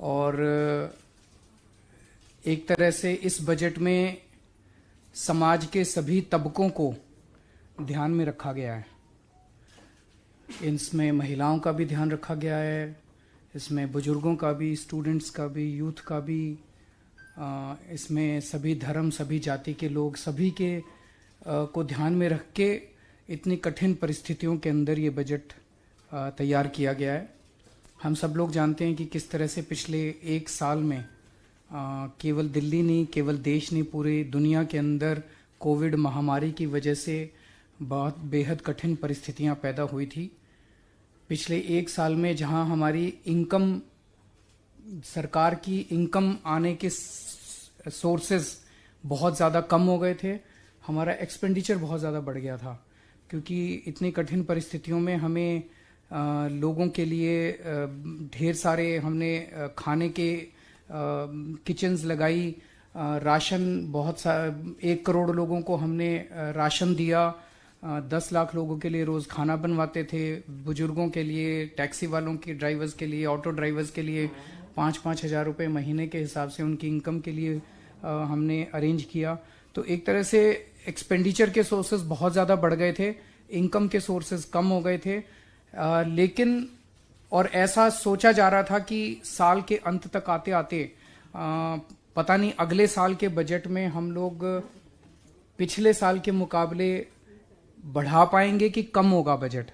और एक तरह से इस बजट में समाज के सभी तबकों को ध्यान में रखा गया है। इसमें महिलाओं का भी ध्यान रखा गया है, इसमें बुजुर्गों का भी, स्टूडेंट्स का भी, यूथ का भी, इसमें सभी धर्म, सभी जाति के लोग, सभी के को ध्यान में रख के इतनी कठिन परिस्थितियों के अंदर ये बजट तैयार किया गया है। हम सब लोग जानते हैं कि किस तरह से पिछले एक साल में केवल दिल्ली नहीं, केवल देश नहीं, पूरी दुनिया के अंदर कोविड महामारी की वजह से बहुत बेहद कठिन परिस्थितियां पैदा हुई थी। पिछले एक साल में जहां हमारी इनकम, सरकार की इनकम आने के सोर्सेज बहुत ज़्यादा कम हो गए थे, हमारा एक्सपेंडिचर बहुत ज़्यादा बढ़ गया था, क्योंकि इतनी कठिन परिस्थितियों में हमें लोगों के लिए ढेर सारे हमने खाने के किचन्स लगाई, राशन बहुत सा 1 करोड़ लोगों को हमने राशन दिया, 10 लाख लोगों के लिए रोज़ खाना बनवाते थे, बुजुर्गों के लिए, टैक्सी वालों के ड्राइवर्स के लिए, ऑटो ड्राइवर्स के लिए 5-5 हज़ार रुपये महीने के हिसाब से उनकी इनकम के लिए हमने अरेंज किया। तो एक तरह से एक्सपेंडिचर के सोर्सेज बहुत ज़्यादा बढ़ गए थे, इनकम के सोर्सेज कम हो गए थे, लेकिन और ऐसा सोचा जा रहा था कि साल के अंत तक आते आते पता नहीं अगले साल के बजट में हम लोग पिछले साल के मुकाबले बढ़ा पाएंगे कि कम होगा बजट।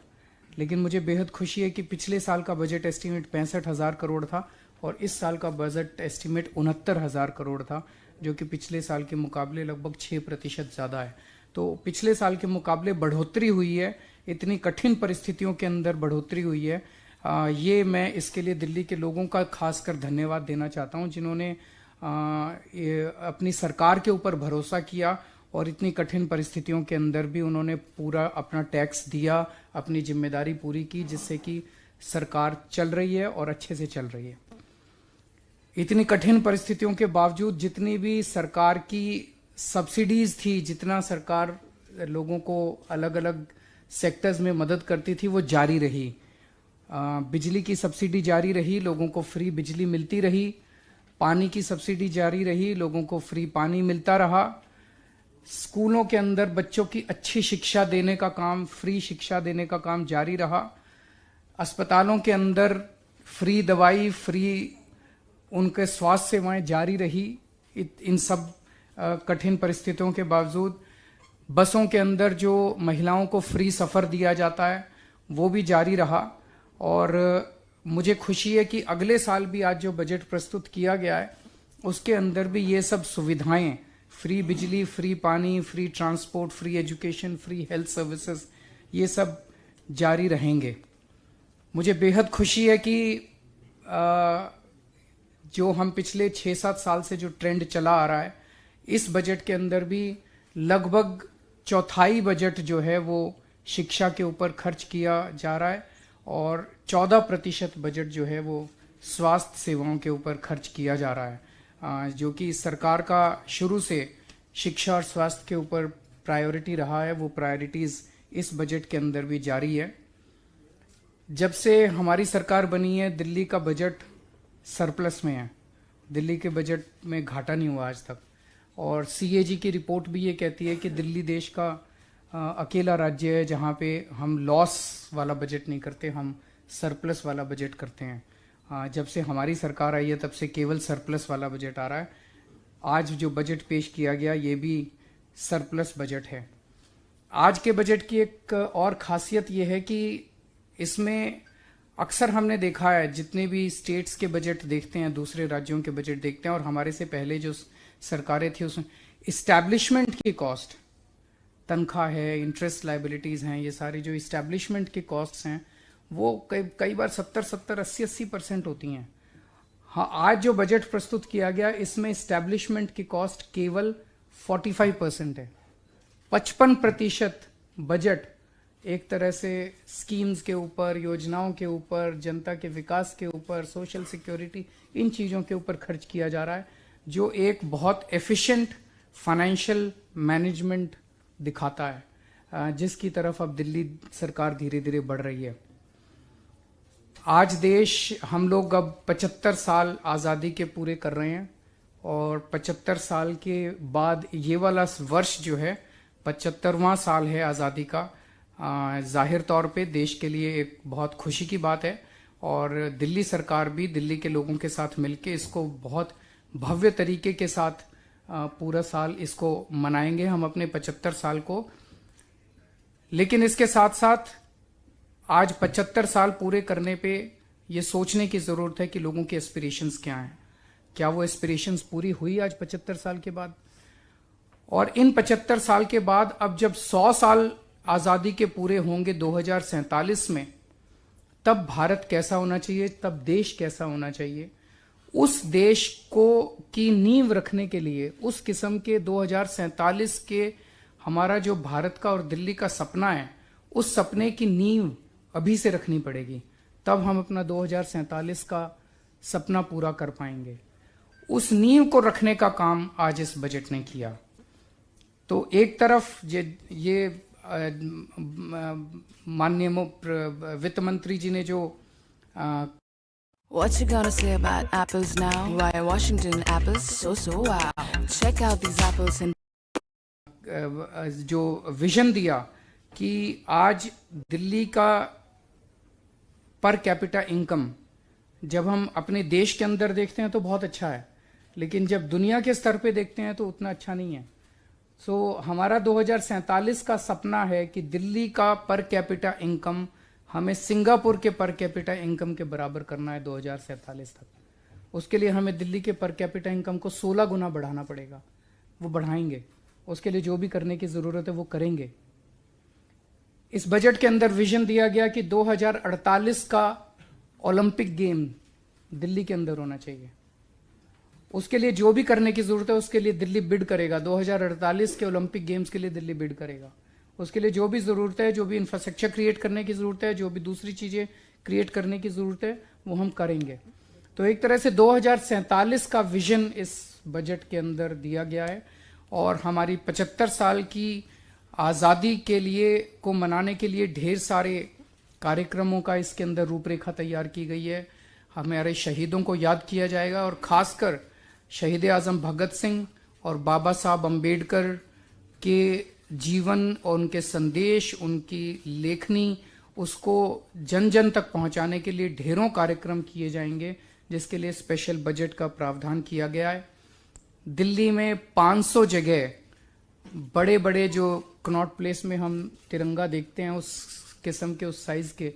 लेकिन मुझे बेहद खुशी है कि पिछले साल का बजट एस्टीमेट 65,000 करोड़ था और इस साल का बजट एस्टीमेट 69,000 करोड़ था, जो कि पिछले साल के मुकाबले लगभग 6% ज़्यादा है। तो पिछले साल के मुकाबले बढ़ोतरी हुई है, इतनी कठिन परिस्थितियों के अंदर बढ़ोतरी हुई है। ये मैं इसके लिए दिल्ली के लोगों का खासकर धन्यवाद देना चाहता हूं, जिन्होंने अपनी सरकार के ऊपर भरोसा किया और इतनी कठिन परिस्थितियों के अंदर भी उन्होंने पूरा अपना टैक्स दिया, अपनी जिम्मेदारी पूरी की, जिससे कि सरकार चल रही है और अच्छे से चल रही है। इतनी कठिन परिस्थितियों के बावजूद जितनी भी सरकार की सब्सिडीज थी, जितना सरकार लोगों को अलग अलग सेक्टर्स में मदद करती थी, वो जारी रही। बिजली की सब्सिडी जारी रही, लोगों को फ्री बिजली मिलती रही, पानी की सब्सिडी जारी रही, लोगों को फ्री पानी मिलता रहा, स्कूलों के अंदर बच्चों की अच्छी शिक्षा देने का काम, फ्री शिक्षा देने का काम जारी रहा, अस्पतालों के अंदर फ्री दवाई, फ्री उनके स्वास्थ्य सेवाएं जारी रही। इन सब कठिन परिस्थितियों के बावजूद बसों के अंदर जो महिलाओं को फ्री सफ़र दिया जाता है वो भी जारी रहा। और मुझे खुशी है कि अगले साल भी आज जो बजट प्रस्तुत किया गया है उसके अंदर भी ये सब सुविधाएं, फ्री बिजली, फ्री पानी, free transport, free education, free health services, ये सब जारी रहेंगे। मुझे बेहद खुशी है कि जो हम पिछले 6-7 साल से जो ट्रेंड चला आ रहा है, इस बजट के अंदर भी लगभग चौथाई बजट जो है वो शिक्षा के ऊपर खर्च किया जा रहा है और 14% बजट जो है वो स्वास्थ्य सेवाओं के ऊपर खर्च किया जा रहा है, जो कि सरकार का शुरू से शिक्षा और स्वास्थ्य के ऊपर प्रायोरिटी रहा है। वो प्रायोरिटीज़ इस बजट के अंदर भी जारी है। जब से हमारी सरकार बनी है, दिल्ली का बजट सरप्लस में है, दिल्ली के बजट में घाटा नहीं हुआ आज तक। और CAG की रिपोर्ट भी ये कहती है कि दिल्ली देश का अकेला राज्य है जहाँ पे हम लॉस वाला बजट नहीं करते, हम सरप्लस वाला बजट करते हैं। जब से हमारी सरकार आई है तब से केवल सरप्लस वाला बजट आ रहा है। आज जो बजट पेश किया गया ये भी सरप्लस बजट है। आज के बजट की एक और खासियत ये है कि इसमें अक्सर हमने देखा है, जितने भी स्टेट्स के बजट देखते हैं, दूसरे राज्यों के बजट देखते हैं और हमारे से पहले जो सरकारें थी उसमें इस्टेब्लिशमेंट की कॉस्ट, तनख्वाह है, इंटरेस्ट लाइबिलिटीज़ हैं, ये सारी जो इस्टेब्लिशमेंट की कॉस्ट्स हैं वो कई बार 70-70, 80-80% होती हैं। हाँ, आज जो बजट प्रस्तुत किया गया इसमें इस्टेब्लिशमेंट की कॉस्ट केवल 45% है। 55% बजट एक तरह से स्कीम्स के ऊपर, योजनाओं के ऊपर, जनता के विकास के ऊपर, सोशल सिक्योरिटी, इन चीज़ों के ऊपर खर्च किया जा रहा है, जो एक बहुत एफिशिएंट फाइनेंशियल मैनेजमेंट दिखाता है, जिसकी तरफ अब दिल्ली सरकार धीरे धीरे बढ़ रही है। आज देश, हम लोग अब 75 साल आज़ादी के पूरे कर रहे हैं और 75 साल के बाद ये वाला वर्ष जो है 75वां साल है आज़ादी का। जाहिर तौर पे देश के लिए एक बहुत खुशी की बात है और दिल्ली सरकार भी दिल्ली के लोगों के साथ मिलके इसको बहुत भव्य तरीके के साथ पूरा साल इसको मनाएंगे हम अपने 75 साल को। लेकिन इसके साथ साथ आज 75 साल पूरे करने पे ये सोचने की जरूरत है कि लोगों की एस्पिरेशंस क्या हैं, क्या वो एस्पिरेशंस पूरी हुई आज 75 साल के बाद। और इन 75 साल के बाद अब जब 100 साल आजादी के पूरे होंगे 2047 में, तब भारत कैसा होना चाहिए, तब देश कैसा होना चाहिए, उस देश को की नींव रखने के लिए उस किस्म के 2047 के हमारा जो भारत का और दिल्ली का सपना है, उस सपने की नींव अभी से रखनी पड़ेगी, तब हम अपना 2047 का सपना पूरा कर पाएंगे। उस नींव को रखने का काम आज इस बजट ने किया। तो एक तरफ ये माननीय वित्त मंत्री जी ने जो What you gonna say about apples now? Why Washington apples so wow? Check out these apples and जो विजन दिया कि आज दिल्ली का पर कैपिटा इनकम जब हम अपने देश के अंदर देखते हैं तो बहुत अच्छा है, लेकिन जब दुनिया के स्तर पे देखते हैं तो उतना अच्छा नहीं है। सो हमारा 2047 का सपना है कि दिल्ली का पर कैपिटा इनकम हमें सिंगापुर के पर कैपिटा इनकम के बराबर करना है 2047 तक। उसके लिए हमें दिल्ली के पर कैपिटा इनकम को 16 गुना बढ़ाना पड़ेगा। वो बढ़ाएंगे, उसके लिए जो भी करने की जरूरत है वो करेंगे। इस बजट के अंदर विजन दिया गया कि 2048 का ओलंपिक गेम दिल्ली के अंदर होना चाहिए। उसके लिए जो भी करने की जरूरत है उसके लिए दिल्ली बिड करेगा। 2048 के ओलंपिक गेम्स के लिए दिल्ली बिड करेगा। उसके लिए जो भी जरूरत है, जो भी इंफ्रास्ट्रक्चर क्रिएट करने की जरूरत है, जो भी दूसरी चीजें क्रिएट करने की जरूरत है, वो हम करेंगे। तो एक तरह से 2047 का विजन इस बजट के अंदर दिया गया है और हमारी 75 साल की आज़ादी के लिए को मनाने के लिए ढेर सारे कार्यक्रमों का इसके अंदर रूपरेखा तैयार की गई है। हमारे शहीदों को याद किया जाएगा और खासकर शहीद आजम भगत सिंह और बाबा साहब अम्बेडकर के जीवन और उनके संदेश, उनकी लेखनी, उसको जन जन तक पहुंचाने के लिए ढेरों कार्यक्रम किए जाएंगे, जिसके लिए स्पेशल बजट का प्रावधान किया गया है। दिल्ली में 500 जगह बड़े बड़े जो कनॉट प्लेस में हम तिरंगा देखते हैं, उस किस्म के, उस साइज के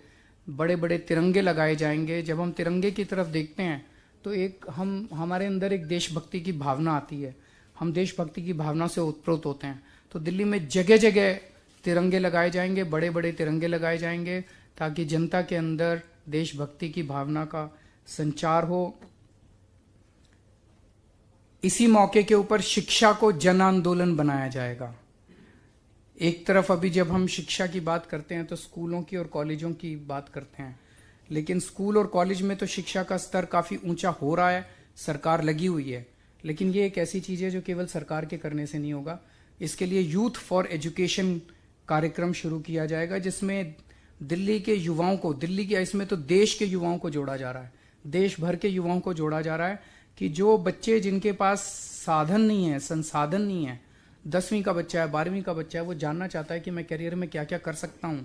बड़े बड़े तिरंगे लगाए जाएंगे। जब हम तिरंगे की तरफ देखते हैं तो एक हमारे अंदर एक देशभक्ति की भावना आती है, हम देशभक्ति की भावना से उत्प्रोत होते हैं। तो दिल्ली में जगह जगह तिरंगे लगाए जाएंगे, बड़े बड़े तिरंगे लगाए जाएंगे, ताकि जनता के अंदर देशभक्ति की भावना का संचार हो। इसी मौके के ऊपर शिक्षा को जन आंदोलन बनाया जाएगा। एक तरफ अभी जब हम शिक्षा की बात करते हैं तो स्कूलों की और कॉलेजों की बात करते हैं, लेकिन स्कूल और कॉलेज में तो शिक्षा का स्तर काफी ऊंचा हो रहा है, सरकार लगी हुई है। लेकिन ये एक ऐसी चीज है जो केवल सरकार के करने से नहीं होगा। इसके लिए यूथ फॉर एजुकेशन कार्यक्रम शुरू किया जाएगा, जिसमें दिल्ली के युवाओं को, दिल्ली के, इसमें तो देश के युवाओं को जोड़ा जा रहा है, देश भर के युवाओं को जोड़ा जा रहा है कि जो बच्चे जिनके पास साधन नहीं है, संसाधन नहीं है, 10वीं का बच्चा है, 12वीं का बच्चा है, वो जानना चाहता है कि मैं करियर में क्या क्या कर सकता हूं,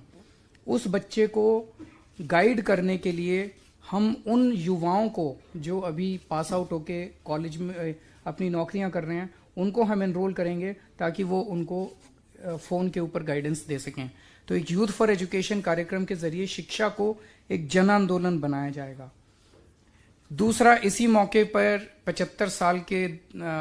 उस बच्चे को गाइड करने के लिए हम उन युवाओं को जो अभी पास आउट होके कॉलेज में अपनी नौकरियां कर रहे हैं, उनको हम एनरोल करेंगे ताकि वो उनको फोन के ऊपर गाइडेंस दे सकें। तो एक यूथ फॉर एजुकेशन कार्यक्रम के जरिए शिक्षा को एक जन आंदोलन बनाया जाएगा। दूसरा, इसी मौके पर 75 साल के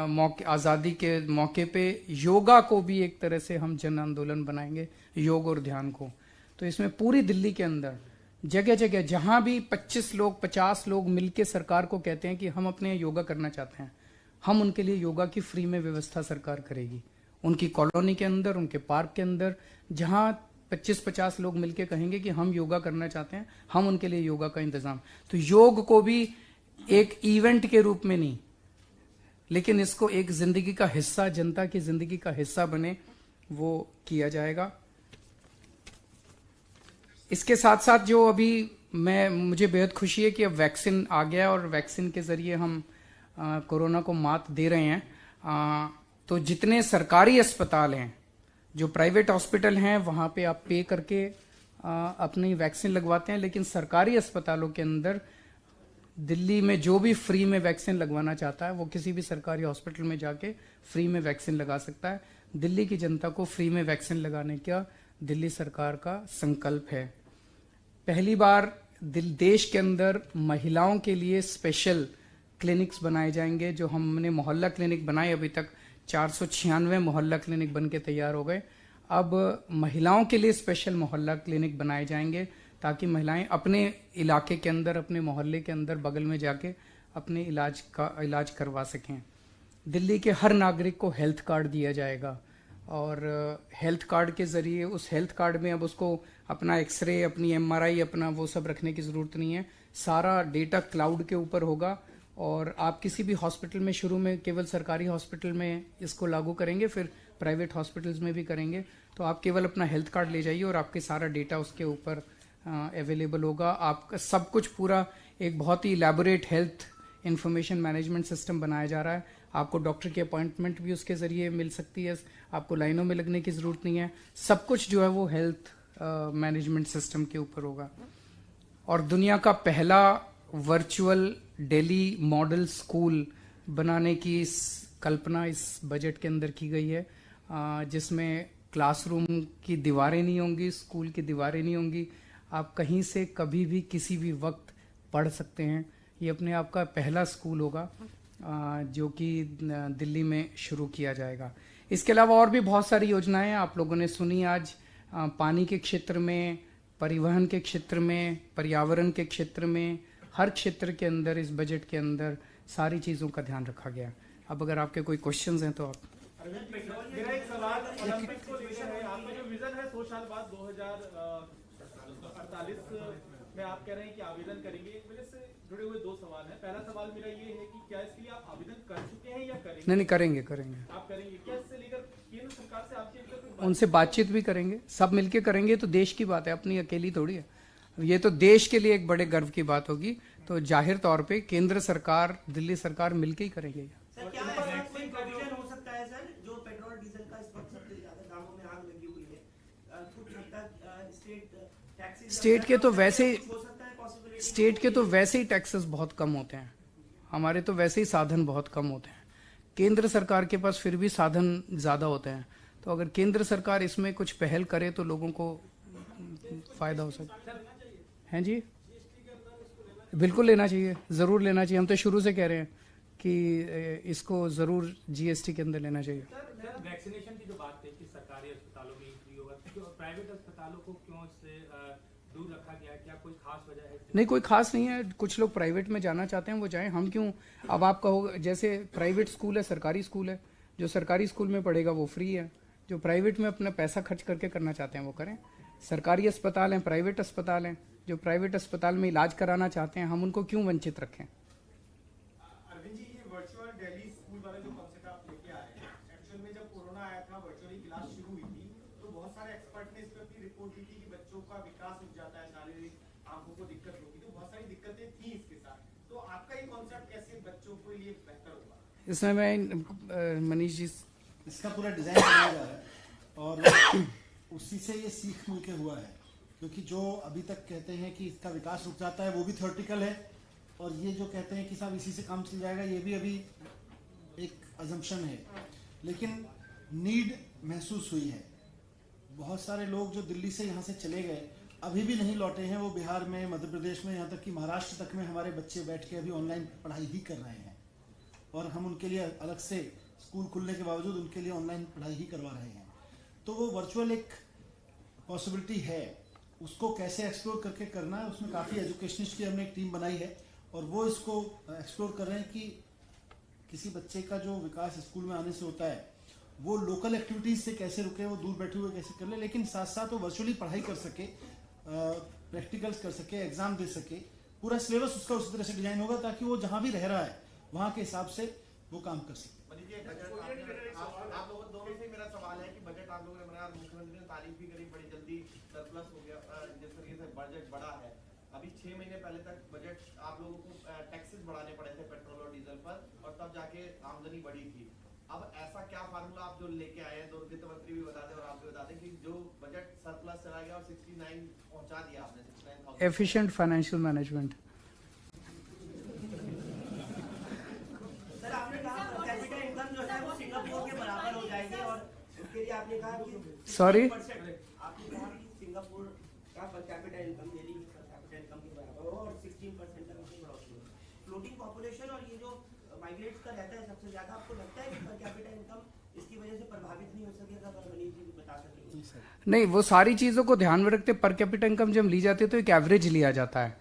मौके, आजादी के मौके पे योगा को भी एक तरह से हम जन आंदोलन बनाएंगे, योग और ध्यान को। तो इसमें पूरी दिल्ली के अंदर जगह जगह जहां भी 25 लोग 50 लोग मिलके सरकार को कहते हैं कि हम अपने योगा करना चाहते हैं, हम उनके लिए योगा की फ्री में व्यवस्था सरकार करेगी। उनकी कॉलोनी के अंदर, उनके पार्क के अंदर, जहां 25-50 लोग मिलके कहेंगे कि हम योगा करना चाहते हैं, हम उनके लिए योगा का इंतजाम। तो योग को भी एक इवेंट के रूप में नहीं, लेकिन इसको एक जिंदगी का हिस्सा, जनता की जिंदगी का हिस्सा बने, वो किया जाएगा। इसके साथ साथ जो अभी मुझे बेहद खुशी है कि अब वैक्सीन आ गया और वैक्सीन के ज़रिए हम कोरोना को मात दे रहे हैं। तो जितने सरकारी अस्पताल हैं, जो प्राइवेट हॉस्पिटल हैं, वहाँ पे आप पे करके अपनी वैक्सीन लगवाते हैं, लेकिन सरकारी अस्पतालों के अंदर दिल्ली में जो भी फ्री में वैक्सीन लगवाना चाहता है वो किसी भी सरकारी हॉस्पिटल में जाके फ्री में वैक्सीन लगा सकता है। दिल्ली की जनता को फ्री में वैक्सीन लगाने का दिल्ली सरकार का संकल्प है। पहली बार देश के अंदर महिलाओं के लिए स्पेशल क्लिनिक्स बनाए जाएंगे। जो हमने मोहल्ला क्लिनिक बनाए, अभी तक 496 मोहल्ला क्लिनिक बन के तैयार हो गए। अब महिलाओं के लिए स्पेशल मोहल्ला क्लिनिक बनाए जाएंगे ताकि महिलाएं अपने इलाके के अंदर, अपने मोहल्ले के अंदर, बगल में जाके अपने इलाज करवा सकें। दिल्ली के हर नागरिक को हेल्थ कार्ड दिया जाएगा और हेल्थ कार्ड के जरिए उस हेल्थ कार्ड में अब उसको अपना एक्सरे, अपनी MRI, अपना वो सब रखने की ज़रूरत नहीं है। सारा डेटा क्लाउड के ऊपर होगा और आप किसी भी हॉस्पिटल में, शुरू में केवल सरकारी हॉस्पिटल में इसको लागू करेंगे, फिर प्राइवेट हॉस्पिटल्स में भी करेंगे। तो आप केवल अपना हेल्थ कार्ड ले जाइए और आपके सारा डेटा उसके ऊपर अवेलेबल होगा। आपका सब कुछ पूरा एक बहुत ही elaborate health information management system बनाया जा रहा है। आपको डॉक्टर की अपॉइंटमेंट भी उसके ज़रिए मिल सकती है, आपको लाइनों में लगने की ज़रूरत नहीं है। सब कुछ जो है वो हेल्थ मैनेजमेंट सिस्टम के ऊपर होगा। और दुनिया का पहला वर्चुअल दिल्ली मॉडल स्कूल बनाने की कल्पना इस बजट के अंदर की गई है, जिसमें क्लासरूम की दीवारें नहीं होंगी, स्कूल की दीवारें नहीं होंगी। आप कहीं से कभी भी किसी भी वक्त पढ़ सकते हैं। ये अपने आप का पहला स्कूल होगा जो कि दिल्ली में शुरू किया जाएगा। इसके अलावा और भी बहुत सारी योजनाएं आप लोगों ने सुनी आज। पानी के क्षेत्र में, परिवहन के क्षेत्र में, पर्यावरण के क्षेत्र में, हर क्षेत्र के अंदर इस बजट के अंदर सारी चीज़ों का ध्यान रखा गया। अब अगर आपके कोई क्वेश्चंस हैं तो आप। मेरा एक सवाल ओलंपिक्स को लेकर है। आपका जो विजन है 100 साल बाद 2048 में आप कह रहे हैं कि आवेदन करेंगे। एक वजह से जुड़े हुए दो सवाल हैं। पहला सवाल मेरा ये है कि क्या इसके लिए आप आवेदन कर चुके हैं या करेंगे? नहीं, करेंगे। आप करेंगे क्या? इससे लेकर केंद्र सरकार से आपकी उनसे बातचीत भी करेंगे, सब मिलके करेंगे। तो देश की बात है, अपनी अकेली थोड़ी है। ये तो देश के लिए एक बड़े गर्व की बात होगी। तो जाहिर तौर पे केंद्र सरकार, दिल्ली सरकार मिलके ही करेंगे। सर, क्या ऐसा कोई प्रोविजन हो सकता है सर, जो पेट्रोल डीजल का इस वक्त सबसे ज्यादा दामों में आग लगी हुई है, कुछ हद तक स्टेट के तो वैसे ही टैक्सेस बहुत कम होते हैं। हमारे तो वैसे ही साधन बहुत कम होते हैं। केंद्र सरकार के पास फिर भी साधन ज्यादा होते हैं। तो अगर केंद्र सरकार इसमें कुछ पहल करे तो लोगों को फायदा हो सकता है। जी, बिल्कुल लेना चाहिए, जरूर लेना चाहिए। हम तो शुरू से कह रहे हैं कि इसको जरूर GST के अंदर लेना चाहिए। वैक्सीनेशन की जो बात है कि सरकारी अस्पतालों में फ्री होगा, तो प्राइवेट अस्पतालों को क्यों इससे दूर रखा गया? क्या कोई खास वजह है? नहीं, कोई खास नहीं है। कुछ लोग प्राइवेट में जाना चाहते हैं, वो जाएं, हम क्यों। अब आप कहो, जैसे प्राइवेट स्कूल है, सरकारी स्कूल है। जो सरकारी स्कूल में पढ़ेगा वो फ्री है। जो प्राइवेट में अपना पैसा खर्च करके करना चाहते हैं वो करें। सरकारी अस्पताल हैं, प्राइवेट अस्पताल हैं। जो प्राइवेट अस्पताल में इलाज कराना चाहते हैं, हम उनको क्यों वंचित रखें। अरविंद जी, ये वर्चुअल दिल्ली स्कूल वाला जो कॉन्सेप्ट आप लेके आए हैं, एक्चुअल में जब कोरोना आया था, वर्चुअली क्लास शुरू हुई थी, तो बहुत सारे एक्सपर्ट ने इस पर अपनी रिपोर्ट दी थी कि बच्चों का विकास रुक जाता है, शारीरिक आंखों को दिक्कत होगी। तो बहुत सारी दिक्कतें थी इसके साथ। तो आपका ये कॉन्सेप्ट कैसे बच्चों के लिए बेहतर होगा? इसमें मैं मनीष जी, इसका पूरा डिजाइन बनाया जा रहा है और उसी से ये सीख मिलके हुआ है। क्योंकि जो अभी तक कहते हैं कि इसका विकास रुक जाता है, वो भी थ्योरेटिकल है, और ये जो कहते हैं कि साहब इसी से काम चल जाएगा, ये भी अभी एक अजम्पशन है। लेकिन नीड महसूस हुई है। बहुत सारे लोग जो दिल्ली से यहाँ से चले गए अभी भी नहीं लौटे हैं। वो बिहार में, मध्य प्रदेश में, यहाँ तक कि महाराष्ट्र तक में हमारे बच्चे बैठ के अभी ऑनलाइन पढ़ाई ही कर रहे हैं, और हम उनके लिए अलग से स्कूल खुलने के बावजूद उनके लिए ऑनलाइन पढ़ाई ही करवा रहे हैं। तो वो वर्चुअल एक पॉसिबिलिटी है, उसको कैसे एक्सप्लोर करके करना है, उसमें काफ़ी एजुकेशनिस्ट की हमने एक टीम बनाई है और वो इसको एक्सप्लोर कर रहे हैं कि किसी बच्चे का जो विकास स्कूल में आने से होता है वो लोकल एक्टिविटीज़ से कैसे रुके, वो दूर बैठे हुए कैसे कर ले, लेकिन साथ साथ वो वर्चुअली पढ़ाई कर सके, प्रैक्टिकल्स कर सके, एग्जाम दे सके। पूरा सिलेबस उसका उसी तरह से डिजाइन होगा ताकि वो जहाँ भी रह रहा है वहाँ के हिसाब से वो काम कर सके। आप लोगों दोनों से मेरा सवाल है कि बजट आप लोगों ने बनाया, मुख्यमंत्री ने तारीफ भी करी, बड़ी जल्दी सरप्लस हो गया, जिस तरीके से बजट बड़ा है। अभी 6 महीने पहले तक बजट आप लोगों को टैक्सेस बढ़ाने पड़े थे पेट्रोल और डीजल पर, और तब जाके आमदनी बढ़ी थी। अब ऐसा क्या फार्मूला आप जो लेके आए हैं, तो वित्त मंत्री भी बता दें और आप भी बता दें कि जो बजट सरप्लस चला गया और 69 पहुंचा दिया आपने 69,000। Efficient financial management. सर आपने कहा पर कैपिटा इनकम जो है वो सिंगापुर के बराबर हो जाएगी, और उसके लिए आपने कहा कि Sorry? आपने कहा कि सिंगापुर का per capita income Delhi per capita income के बराबर हो और 16% तक उसकी बढ़ोतरी हो। फ्लोटिंग पॉपुलेशन और ये जो माइग्रेट्स का रहता है सबसे ज्यादा, आपको लगता है कि पर कैपिटा इनकम इसकी वजह से प्रभावित नहीं हो सकेगा? अगर मनीष जी बता सकेंगे। नहीं, वो सारी चीज़ों को ध्यान में रखते पर कैपिटा इनकम जब ली जाती है तो एक एवरेज लिया जाता है।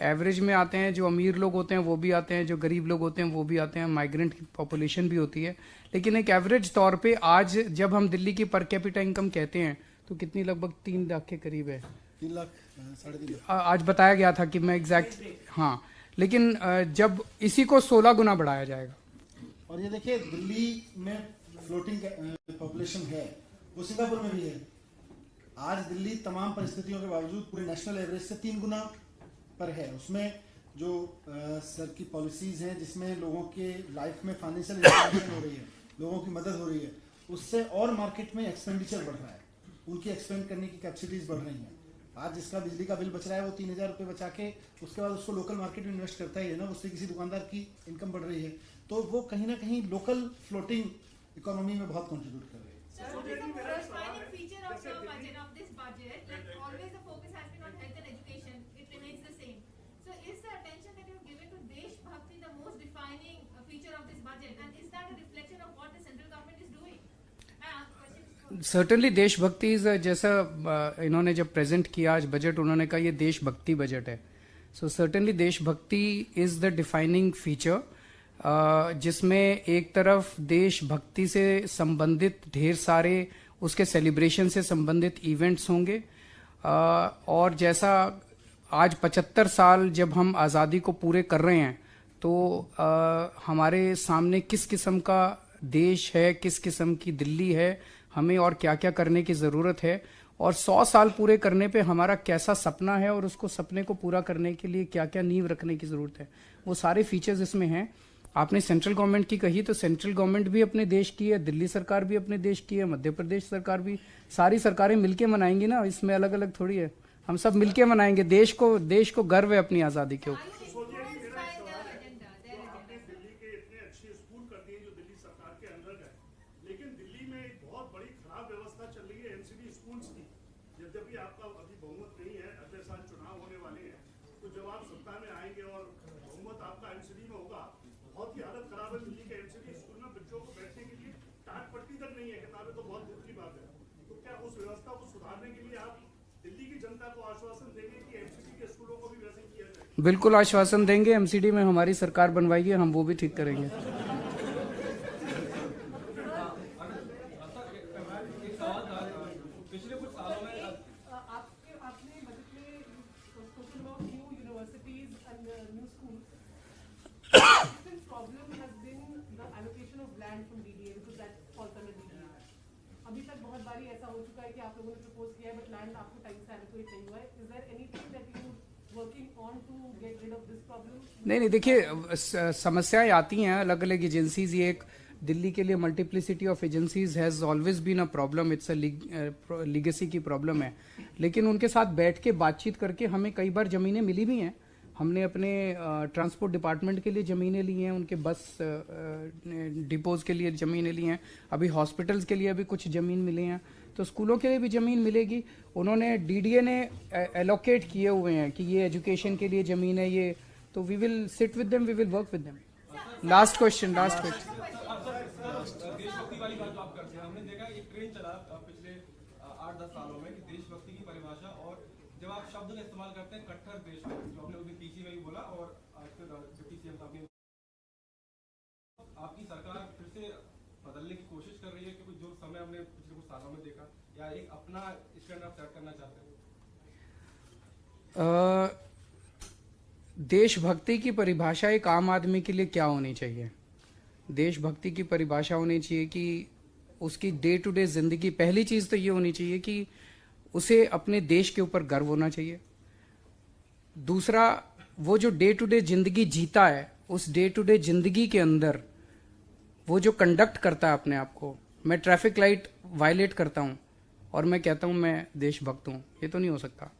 एवरेज में आते हैं जो अमीर लोग होते हैं वो भी आते हैं, जो गरीब लोग होते हैं वो भी आते हैं, माइग्रेंट की पॉपुलेशन भी होती है। लेकिन एक एवरेज तौर पे आज जब हम दिल्ली की पर कैपिटा इनकम कहते हैं तो कितनी, लगभग 3 लाख के करीब है। 3 लाख 3.5 लाख आज बताया गया था कि मैं एग्जैक्ट, हाँ, लेकिन जब इसी को 16 गुना बढ़ाया जाएगा। और ये देखिए दिल्ली में फ्लोटिंग पॉपुलेशन है, वो सिंगापुर में भी है। आज दिल्ली तमाम परिस्थितियों के बावजूद पूरे नेशनल एवरेज से 3 गुना पर है। उसमें जो सर की पॉलिसीज हैं जिसमें लोगों के लाइफ में फाइनेंशियल इंटरवेंशन हो रही है, लोगों की मदद हो रही है, उससे और मार्केट में एक्सपेंडिचर बढ़ रहा है, उनकी एक्सपेंड करने की कैपेसिटीज बढ़ रही हैं। आज जिसका बिजली का बिल बच रहा है वो 3,000 रुपये बचा के उसके बाद उसको लोकल मार्केट में इन्वेस्ट करता ही है ना, उससे किसी दुकानदार की इनकम बढ़ रही है, तो वो कहीं ना कहीं लोकल फ्लोटिंग इकोनॉमी में बहुत कंट्रीब्यूट कर रही है। सर्टनली देशभक्ति इज, जैसा इन्होंने जब प्रेजेंट किया आज बजट, उन्होंने कहा ये देशभक्ति बजट है। सो सर्टनली देशभक्ति इज द डिफाइनिंग फीचर, जिसमें एक तरफ देशभक्ति से संबंधित ढेर सारे उसके सेलिब्रेशन से संबंधित इवेंट्स होंगे, और जैसा आज 75 साल जब हम आज़ादी को पूरे कर रहे हैं तो हमारे सामने किस किस्म का देश है, किस किस्म की दिल्ली है, हमें और क्या क्या करने की ज़रूरत है, और 100 साल पूरे करने पे हमारा कैसा सपना है और उसको सपने को पूरा करने के लिए क्या क्या नींव रखने की ज़रूरत है, वो सारे फीचर्स इसमें हैं। आपने सेंट्रल गवर्नमेंट की कही, तो सेंट्रल गवर्नमेंट भी अपने देश की है, दिल्ली सरकार भी अपने देश की है, मध्य प्रदेश सरकार भी, सारी सरकारें मिलके मनाएंगी ना, इसमें अलग अलग थोड़ी है, हम सब मिलके मनाएंगे। देश को गर्व है अपनी आज़ादी के ऊपर। बिल्कुल आश्वासन देंगे, एमसीडी में हमारी सरकार बनवाएगी, हम वो भी ठीक करेंगे। पिछले कुछ सालों में आपने बजट में spoken about new universities and new schools. The problem has been the allocation of land from DDA because that falls under DDA. अभी तक बहुत बारी ऐसा हो चुका है कि आप लोगों ने प्रपोज किया है बट लैंड आपको टाइम से एलोकेट नहीं हुआ है। Is there anything that you working on to get rid of this problem? नहीं, देखिए समस्याएं आती हैं अलग अलग एजेंसीज। ये एक दिल्ली के लिए multiplicity of agencies has always been a problem, it's a legacy की प्रॉब्लम है। लेकिन उनके साथ बैठ के बातचीत करके हमें कई बार ज़मीनें मिली भी हैं। हमने अपने ट्रांसपोर्ट डिपार्टमेंट के लिए ज़मीनें ली हैं, उनके बस डिपोज के लिए ज़मीनें ली हैं, अभी हॉस्पिटल्स के लिए अभी कुछ ज़मीन मिली हैं, तो स्कूलों के लिए भी ज़मीन मिलेगी। उन्होंने डीडीए ने एलोकेट किए हुए हैं कि ये एजुकेशन के लिए ज़मीन है ये, तो we will sit with them, we will work with them. Last question. देशभक्ति वाली बात आप करते हैं, हमने देखा एक ट्रेंड चला पिछले 8-10 सालों में कि देशभक्ति की परिभाषा, और जब आप शब्द का इस्तेमाल करते हैं कट्टर देशभक्ति, जो आपने उस पीसी में भी बोला और फिर डिप्टी सीएम साहब ने, आपकी सरकार फिर से बदलने की कोशिश कर रही है क्योंकि जो समय हमने पिछले कुछ सालों में देखा, या एक अपना स्टैंड आप सेट करना चाहते हैं? देशभक्ति की परिभाषा एक आम आदमी के लिए क्या होनी चाहिए? देशभक्ति की परिभाषा होनी चाहिए कि उसकी डे टू डे जिंदगी, पहली चीज तो ये होनी चाहिए कि उसे अपने देश के ऊपर गर्व होना चाहिए। दूसरा, वो जो डे टू डे जिंदगी जीता है, उस डे टू डे जिंदगी के अंदर वो जो कंडक्ट करता है अपने आप को, मैं ट्रैफिक लाइट वायलेट करता हूं और मैं कहता हूं मैं देशभक्त हूं, ये तो नहीं हो सकता।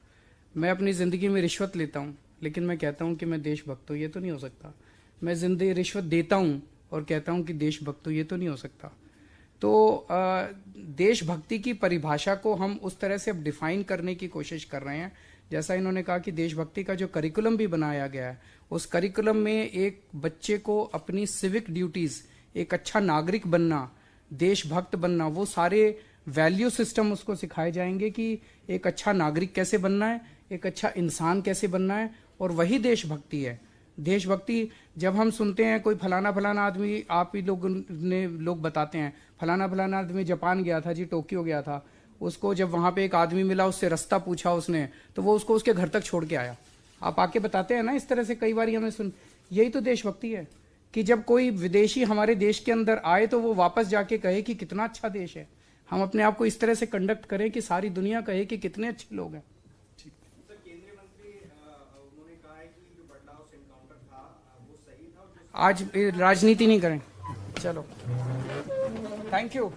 मैं अपनी जिंदगी में रिश्वत लेता हूं लेकिन मैं कहता हूं कि मैं देशभक्त हूं, ये तो नहीं हो सकता। मैं जिंदगी रिश्वत देता हूं और कहता हूं कि देशभक्त हूं, ये तो नहीं हो सकता। तो देशभक्ति की परिभाषा को हम उस तरह से अब डिफाइन करने की कोशिश कर रहे हैं, जैसा इन्होंने कहा कि देशभक्ति का जो करिकुलम भी बनाया गया है, उस करिकुलम में एक बच्चे को अपनी सिविक ड्यूटीज, एक अच्छा नागरिक बनना, देशभक्त बनना, वो सारे वैल्यू सिस्टम उसको सिखाए जाएंगे कि एक अच्छा नागरिक कैसे बनना है, एक अच्छा इंसान कैसे बनना है, और वही देशभक्ति है। देशभक्ति जब हम सुनते हैं कोई फलाना फलाना आदमी, आप ही लोग बताते हैं फलाना फलाना आदमी जापान गया था जी, टोक्यो गया था, उसको जब वहां पे एक आदमी मिला, उससे रास्ता पूछा उसने, तो वो उसको उसके घर तक छोड़ के आया। आप आके बताते हैं ना इस तरह से, कई बार हमें सुन, यही तो देशभक्ति है कि जब कोई विदेशी हमारे देश के अंदर आए तो वो वापस जाके कहे कि कितना अच्छा देश है। हम अपने आप को इस तरह से कंडक्ट करें कि सारी दुनिया कहे कि कितने अच्छे लोग हैं। केंद्रीय मंत्री उन्होंने कहा है कि जो बडला हाउस एनकाउंटर था वो सही था, आज राजनीति नहीं करें, चलो, थैंक यू।